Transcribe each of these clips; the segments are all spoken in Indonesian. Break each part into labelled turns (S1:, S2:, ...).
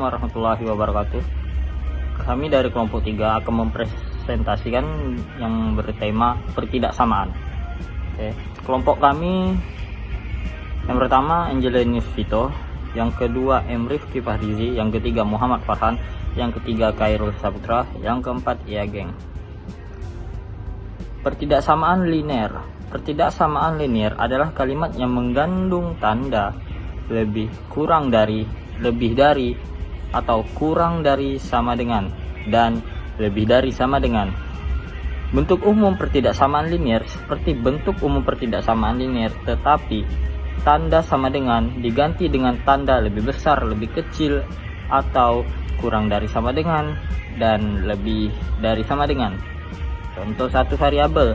S1: warahmatullahi wabarakatuh. Kami dari kelompok 3 akan mempresentasikan yang bertema pertidaksamaan. Kelompok kami yang pertama Angelinius Vito, yang kedua Rifki Fahrizi, yang ketiga Muhammad Farhan, yang ketiga Khairul Saputra, yang keempat Iageng. Pertidaksamaan linear. Pertidaksamaan linear adalah kalimat yang mengandung tanda lebih, kurang dari, lebih dari, atau kurang dari sama dengan, dan lebih dari sama dengan. Bentuk umum pertidaksamaan linear seperti bentuk umum pertidaksamaan linear, tetapi tanda sama dengan diganti dengan tanda lebih besar, lebih kecil, atau kurang dari sama dengan, dan lebih dari sama dengan. Contoh satu variabel,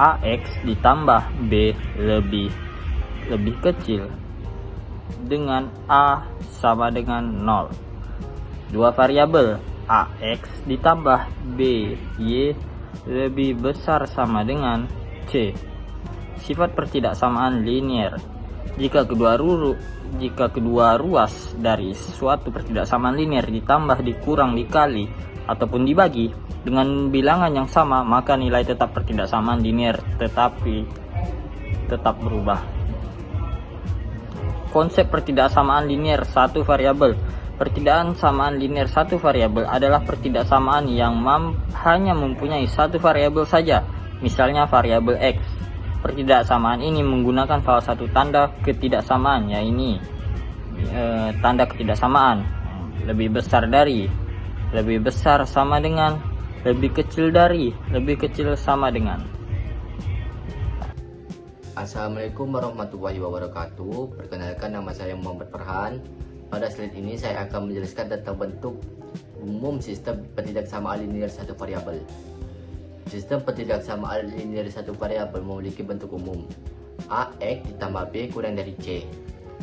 S1: AX ditambah B lebih kecil dengan A sama dengan 0. Dua variabel, AX ditambah B Y lebih besar sama dengan C. Sifat pertidaksamaan linear. Jika kedua ruas dari suatu pertidaksamaan linear ditambah, dikurang, dikali, ataupun dibagi dengan bilangan yang sama, maka nilai tetap pertidaksamaan linear tetapi tetap berubah. Konsep pertidaksamaan linear satu variabel. Pertidaksamaan linear satu variabel adalah pertidaksamaan yang hanya mempunyai satu variabel saja, misalnya variabel X. Pertidaksamaan ini menggunakan salah satu tanda ketidaksamaan, yaitu tanda ketidaksamaan lebih besar dari, lebih besar sama dengan, lebih kecil dari, lebih kecil sama dengan.
S2: Assalamualaikum warahmatullahi wabarakatuh. Perkenalkan, nama saya Muhammad Farhan. Pada slide ini saya akan menjelaskan tentang bentuk umum sistem pertidaksamaan linear satu variabel. Sistem pertidaksamaan linear satu variabel memiliki bentuk umum AX ditambah B kurang dari C.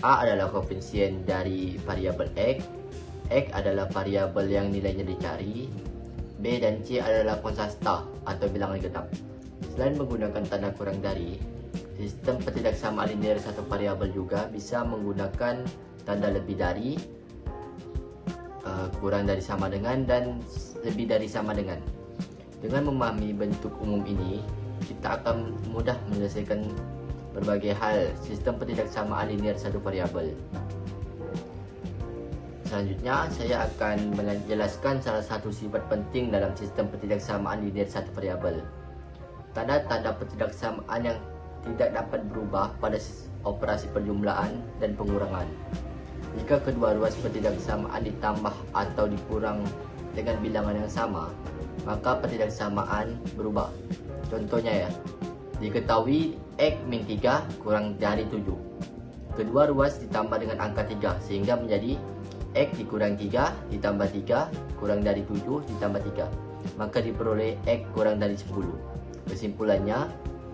S2: A adalah koefisien dari variabel X adalah variabel yang nilainya dicari, B dan C adalah konstanta atau bilangan genap. Selain menggunakan tanda kurang dari, sistem pertidaksamaan linear satu variabel juga bisa menggunakan tanda lebih dari, kurang dari sama dengan, dan lebih dari sama dengan. Dengan memahami bentuk umum ini, kita akan mudah menyelesaikan berbagai hal sistem pertidaksamaan linear satu variabel. Selanjutnya, saya akan menjelaskan salah satu sifat penting dalam sistem pertidaksamaan linear satu variabel. Tanda-tanda pertidaksamaan yang tidak dapat berubah pada operasi perjumlahan dan pengurangan. Jika kedua ruas pertidaksamaan ditambah atau dikurang dengan bilangan yang sama, maka pertidaksamaan berubah. Contohnya diketahui X min 3 kurang dari 7. Kedua ruas ditambah dengan angka 3 sehingga menjadi X dikurang 3 ditambah 3 kurang dari 7 ditambah 3. Maka diperoleh X kurang dari 10. Kesimpulannya,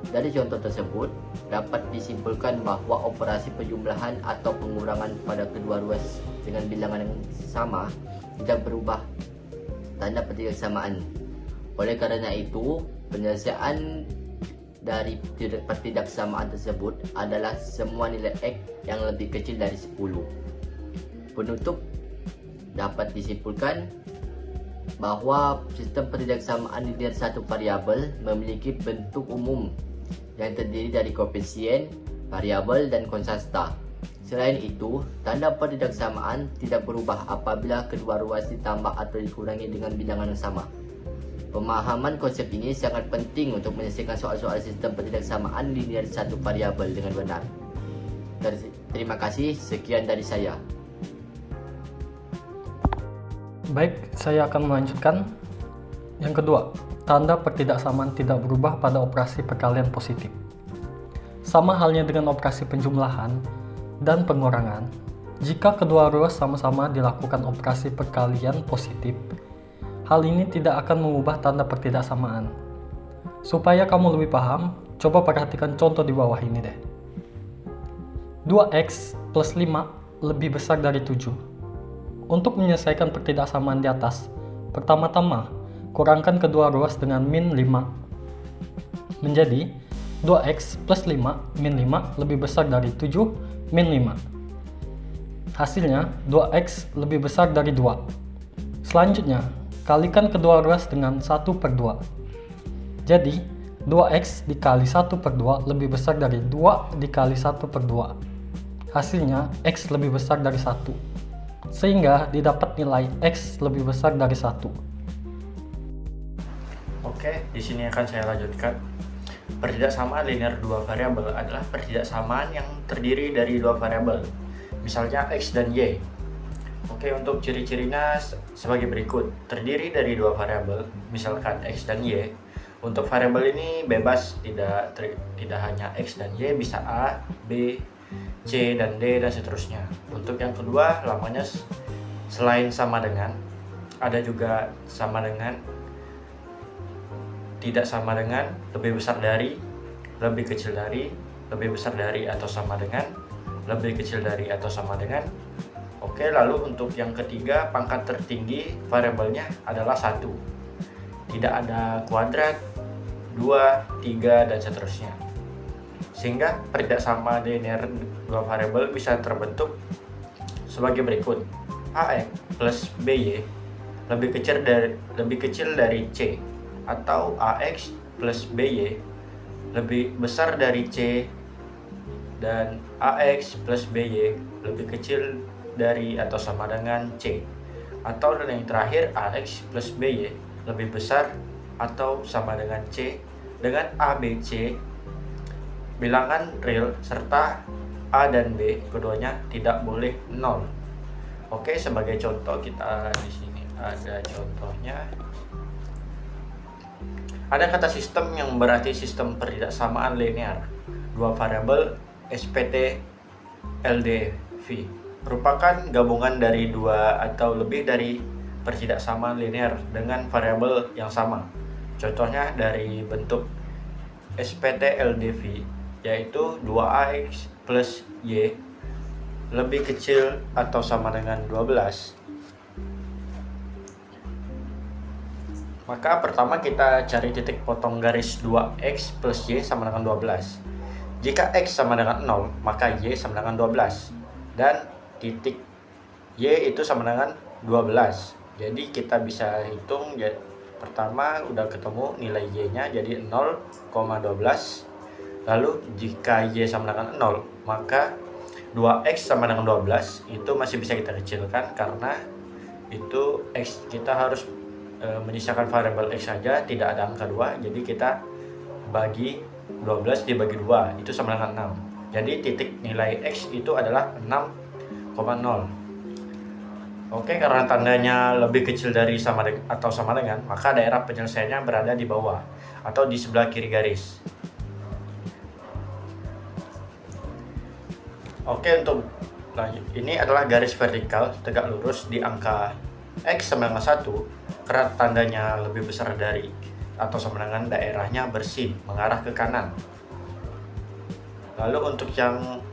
S2: dari contoh tersebut dapat disimpulkan bahwa operasi penjumlahan atau pengurangan pada kedua ruas dengan bilangan yang sama tidak berubah tanda pertidaksamaan. Oleh karena itu, penyelesaian dari pertidaksamaan tersebut adalah semua nilai X yang lebih kecil dari 10. Penutup, dapat disimpulkan bahwa sistem pertidaksamaan linear satu variabel memiliki bentuk umum yang terdiri dari koefisien, variabel, dan konstanta. Selain itu, tanda pertidaksamaan tidak berubah apabila kedua ruas ditambah atau dikurangi dengan bilangan yang sama. Pemahaman konsep ini sangat penting untuk menyelesaikan soal-soal sistem pertidaksamaan linear satu variabel dengan benar. Terima kasih, sekian dari saya.
S3: Baik, saya akan melanjutkan. Yang kedua, tanda pertidaksamaan tidak berubah pada operasi perkalian positif. Sama halnya dengan operasi penjumlahan dan pengurangan, jika kedua ruas sama-sama dilakukan operasi perkalian positif, hal ini tidak akan mengubah tanda pertidaksamaan. Supaya kamu lebih paham, coba perhatikan contoh di bawah ini deh. 2x plus 5 lebih besar dari 7. Untuk menyelesaikan pertidaksamaan di atas, pertama-tama kurangkan kedua ruas dengan min 5. Menjadi 2x plus 5 min 5 lebih besar dari 7 min 5. Hasilnya 2x lebih besar dari 2. Selanjutnya, kalikan kedua ruas dengan 1/2. Jadi, 2x dikali 1/2 lebih besar dari 2 dikali 1/2. Hasilnya, x lebih besar dari 1. Sehingga didapat nilai x lebih besar dari 1.
S1: Oke, di sini akan saya lanjutkan. Pertidaksamaan linear dua variabel adalah pertidaksamaan yang terdiri dari dua variabel, misalnya x dan y. Oke, untuk ciri-cirinya sebagai berikut. Terdiri dari dua variabel, misalkan x dan y. Untuk variabel ini bebas, tidak hanya x dan y, bisa a, b, c, dan d, dan seterusnya. Untuk yang kedua, lamanya selain sama dengan, ada juga sama dengan, tidak sama dengan, lebih besar dari, lebih kecil dari, lebih besar dari atau sama dengan, lebih kecil dari atau sama dengan. Oke, lalu untuk yang ketiga, pangkat tertinggi variabelnya adalah 1. Tidak ada kuadrat, 2, 3, dan seterusnya. Sehingga pertidaksamaan linear dua variabel bisa terbentuk sebagai berikut. AX plus BY lebih kecil dari C, atau AX plus BY lebih besar dari C, dan AX plus BY lebih kecil dari atau sama dengan C, atau dan yang terakhir AX plus BY lebih besar atau sama dengan C dengan ABC bilangan real serta A dan B keduanya tidak boleh 0. Oke, sebagai contoh kita di sini ada contohnya. Ada kata sistem yang berarti sistem pertidaksamaan linear dua variabel SPT LDV, merupakan gabungan dari dua atau lebih dari pertidaksamaan linear dengan variabel yang sama. Contohnya dari bentuk SPT LDV, yaitu 2AX plus Y lebih kecil atau sama dengan 12. Maka pertama kita cari titik potong garis 2x plus y sama dengan 12. Jika x sama dengan 0, maka y sama dengan 12. Dan titik y itu sama dengan 12. Jadi kita bisa hitung, ya, pertama udah ketemu nilai y-nya jadi 0,12. Lalu jika y sama dengan 0, maka 2x sama dengan 12 itu masih bisa kita kecilkan, karena itu x kita harus menyisakan variabel x saja, tidak ada angka 2, jadi kita bagi 12 dibagi 2 itu sama dengan 6. Jadi titik nilai x itu adalah 6,0. Oke, karena tandanya lebih kecil dari atau sama dengan, maka daerah penyelesaiannya berada di bawah atau di sebelah kiri garis. Oke, untuk lanjut, ini adalah garis vertikal tegak lurus di angka x sama dengan 1, karena tandanya lebih besar dari atau sama dengan daerahnya bersih mengarah ke kanan. Lalu untuk yang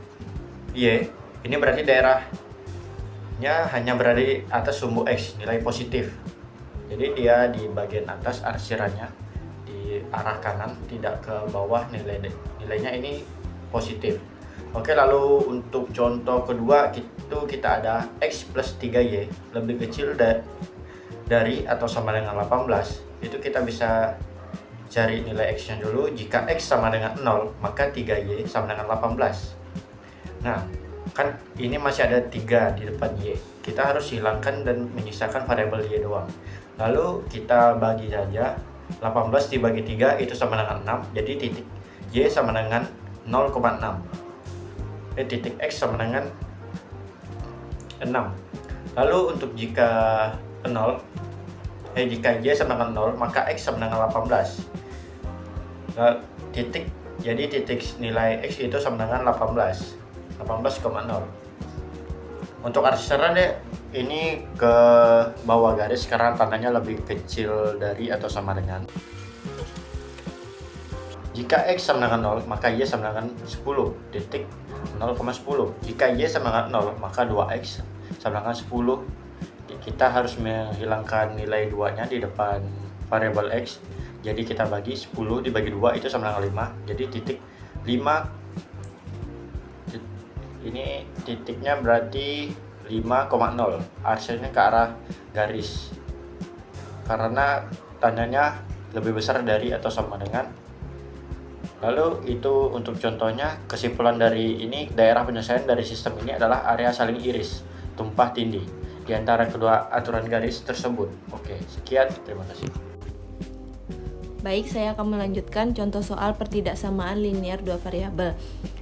S1: y, ini berarti daerahnya hanya berada di atas sumbu x, nilai positif. Jadi dia di bagian atas arsirannya di arah kanan, tidak ke bawah, nilainya ini positif. Oke, lalu untuk contoh kedua itu kita ada x plus 3y lebih kecil dari atau sama dengan 18. Itu kita bisa cari nilai x-nya dulu. Jika x sama dengan 0, maka 3y sama dengan 18. Nah, kan ini masih ada 3 di depan y. Kita harus hilangkan dan menyisakan variabel y doang. Lalu kita bagi saja, 18 dibagi 3 itu sama dengan 6. Jadi titik y sama dengan 0,6. Titik x sama dengan 6. Lalu untuk jika y sama dengan 0, maka x sama dengan 18. Jadi titik nilai x itu sama dengan 18,0. Untuk arsiran ini ke bawah garis karena tandanya lebih kecil dari atau sama dengan. Jika x sama dengan 0, maka y sama dengan 10, titik 0,10. Jika y sama dengan 0, maka 2x sama dengan 10. Kita harus menghilangkan nilai 2-nya di depan variabel x. Jadi kita bagi 10 dibagi 2 itu sama dengan 5. Jadi titik 5, ini titiknya berarti
S4: 5,0, arahnya ke arah garis karena tandanya lebih besar dari atau sama dengan. Lalu itu untuk contohnya. Kesimpulan dari ini, daerah penyelesaian dari sistem ini adalah area saling iris tumpah tindih di antara kedua aturan garis tersebut. Oke, sekian, terima kasih.
S5: Baik, saya akan melanjutkan contoh soal pertidaksamaan linear dua variabel.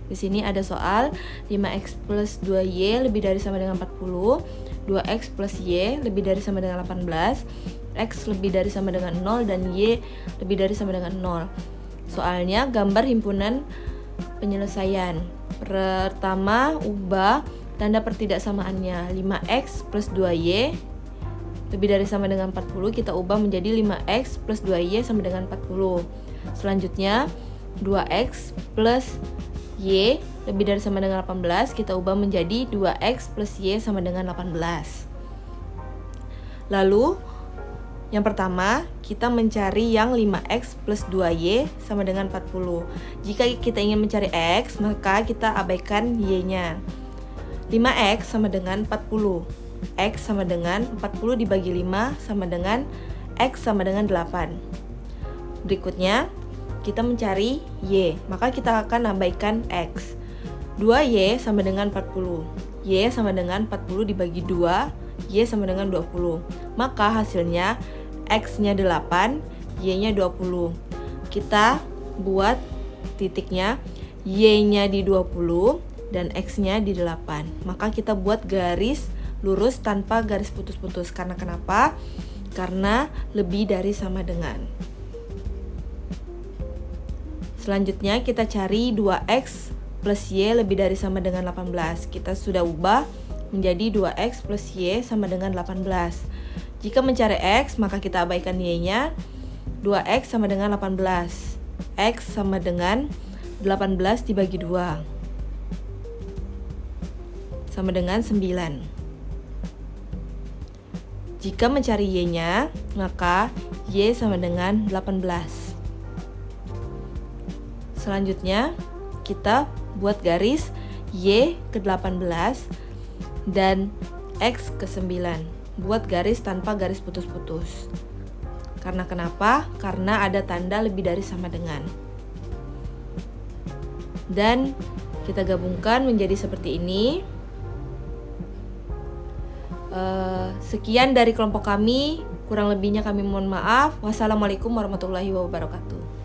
S5: Di sini ada soal 5x plus 2y lebih dari sama dengan 40, 2x plus y lebih dari sama dengan 18, x lebih dari sama dengan 0, dan y lebih dari sama dengan 0. Soalnya gambar himpunan penyelesaian. Pertama, ubah tanda pertidaksamaannya. 5x plus 2y lebih dari sama dengan 40 kita ubah menjadi 5x plus 2y sama dengan 40. Selanjutnya 2x plus y lebih dari sama dengan 18 kita ubah menjadi 2x plus y sama dengan 18. Lalu yang pertama kita mencari yang 5x plus 2y sama dengan 40. Jika kita ingin mencari x, maka kita abaikan y-nya. 5x sama dengan 40. X sama dengan 40 dibagi 5 sama dengan x sama dengan 8. Berikutnya kita mencari y, maka kita akan abaikan x. 2y sama dengan 40. Y sama dengan 40 dibagi 2, y sama dengan 20. Maka hasilnya x-nya 8, y-nya 20. Kita buat titiknya, y-nya di 20 dan x-nya di 8. Maka kita buat garis lurus tanpa garis putus-putus. Karena kenapa? Karena lebih dari sama dengan. Selanjutnya kita cari 2x plus y lebih dari sama dengan 18. Kita sudah ubah menjadi 2x plus y sama dengan 18. Jika mencari x, maka kita abaikan y-nya. 2x sama dengan 18. X sama dengan 18 dibagi 2 sama dengan 9. Jika mencari y-nya, maka y sama dengan 18. Selanjutnya, kita buat garis y ke 18 dan x ke 9. Buat garis tanpa garis putus-putus. Karena kenapa? Karena ada tanda lebih dari sama dengan. Dan kita gabungkan menjadi seperti ini. Sekian dari kelompok kami, kurang lebihnya kami mohon maaf. Wassalamualaikum warahmatullahi wabarakatuh.